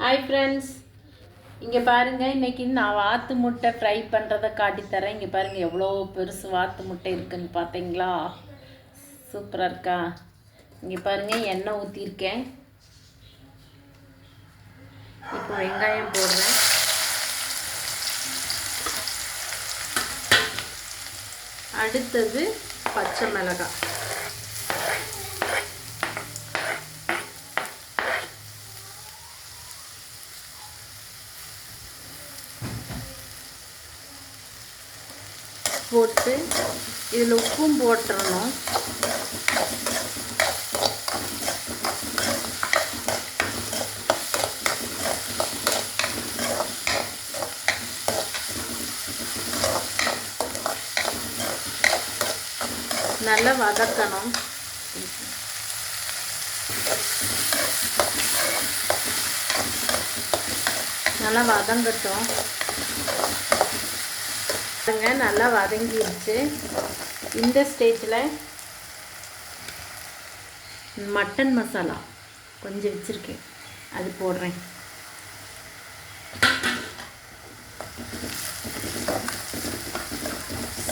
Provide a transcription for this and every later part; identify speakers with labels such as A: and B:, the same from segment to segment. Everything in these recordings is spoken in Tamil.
A: ஹாய் ஃப்ரெண்ட்ஸ், இங்கே பாருங்கள். இன்றைக்கி நான் வாத்து முட்டை ஃப்ரை பண்ணுறதை காட்டித்தரேன். இங்கே பாருங்கள் எவ்வளோ பெருசு வாத்து முட்டை இருக்குதுன்னு பார்த்தீங்களா? சூப்பராக இருக்கா? இங்கே பாருங்கள், எண்ணெய் ஊற்றிருக்கேன். இப்போ வெங்காயம் போடுறேன். அடுத்தது பச்சை மிளகாய். போட்டு இதில் உப்பும் போட்டுறணும். நல்லா வதக்கணும். நல்லா வதங்கட்டும். நல்லா வதங்கிடுச்சு. இந்த ஸ்டேஜில் மட்டன் மசாலா கொஞ்சம் வச்சுருக்கேன், அது போடுறேன்.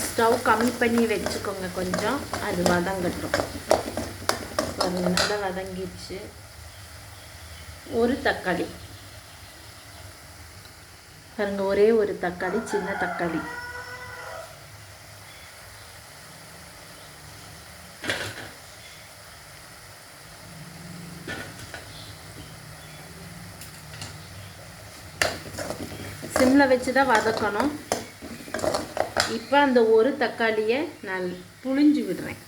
A: ஸ்டவ் கம்மி பண்ணி வச்சுக்கோங்க கொஞ்சம், அது வதங்கட்டும். பாருங்க, நல்லா வதங்கிடுச்சு. ஒரு தக்காளி பாருங்க, ஒரே ஒரு தக்காளி, சின்ன தக்காளி. சிம்மில் வச்சு தான் வதக்கணும். இப்போ அந்த ஒரு தக்காளியை நான் புழிஞ்சு விடுறேன்.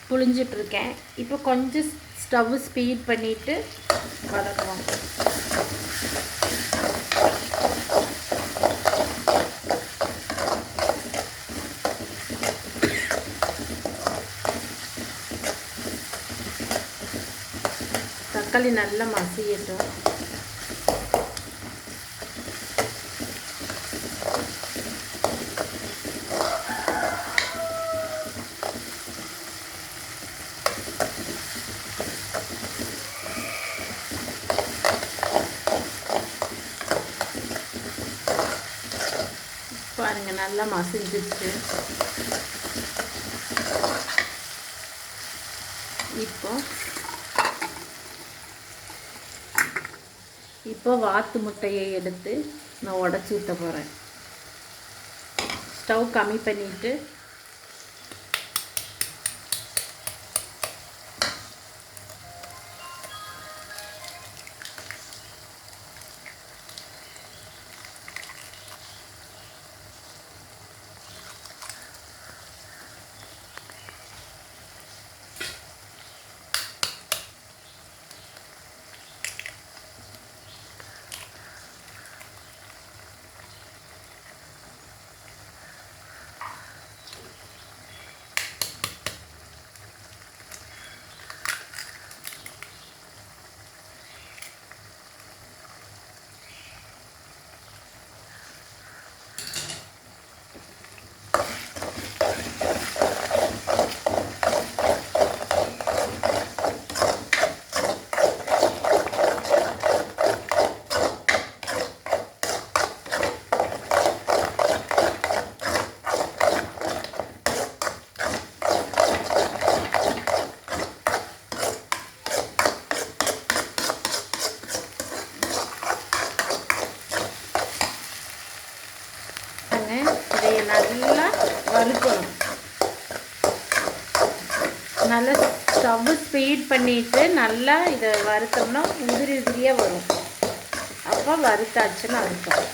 A: புழிஞ்சிட்ருக்கேன். இப்போ கொஞ்சம் ஸ்டவ் ஸ்பீட் பண்ணிவிட்டு வதக்குவோம். தக்காளி நல்லா மசியட்டும். பாருங்க, நல்லா மசிஞ்சிருச்சு. இப்போ வாத்து முட்டையை எடுத்து நான் உடச்சி ஊற்ற போகிறேன். ஸ்டவ் கம்மி பண்ணிவிட்டு இதை நல்லா வறுக்கணும். நல்லா ஸ்டவ் ஸ்பீட் பண்ணிவிட்டு நல்லா இதை வறுத்தோம்னா உதிரி உதிரியாக வரும். அப்போ வறுத்தாச்சுன்னு அர்த்தம்.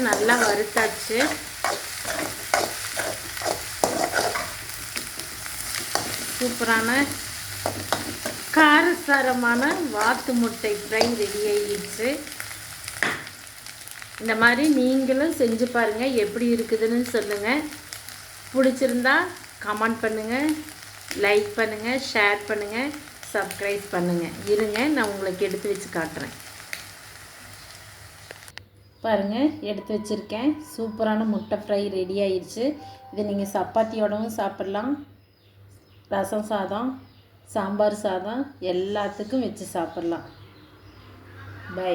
A: நல்லா வறுத்தாச்சு. சூப்பரான காரசாரமான வாத்து முட்டை ஃப்ரை ரெடி ஆகிடுச்சு. இந்த மாதிரி நீங்களும் செஞ்சு பாருங்கள், எப்படி இருக்குதுன்னு சொல்லுங்கள். பிடிச்சிருந்தா கமெண்ட் பண்ணுங்கள், லைக் பண்ணுங்கள், ஷேர் பண்ணுங்கள், சப்ஸ்கிரைப் பண்ணுங்கள். இருங்க, நான் உங்களுக்கு எடுத்து வச்சு காட்டுறேன். பாருங்கள், எடுத்து வச்சுருக்கேன். சூப்பரான முட்டை ஃப்ரை ரெடி ஆயிடுச்சு. இதை நீங்கள் சப்பாத்தியோடவும் சாப்பிட்லாம், ரசம் சாதம், சாம்பார் சாதம் எல்லாத்துக்கும் வச்சு சாப்பிட்லாம். பை.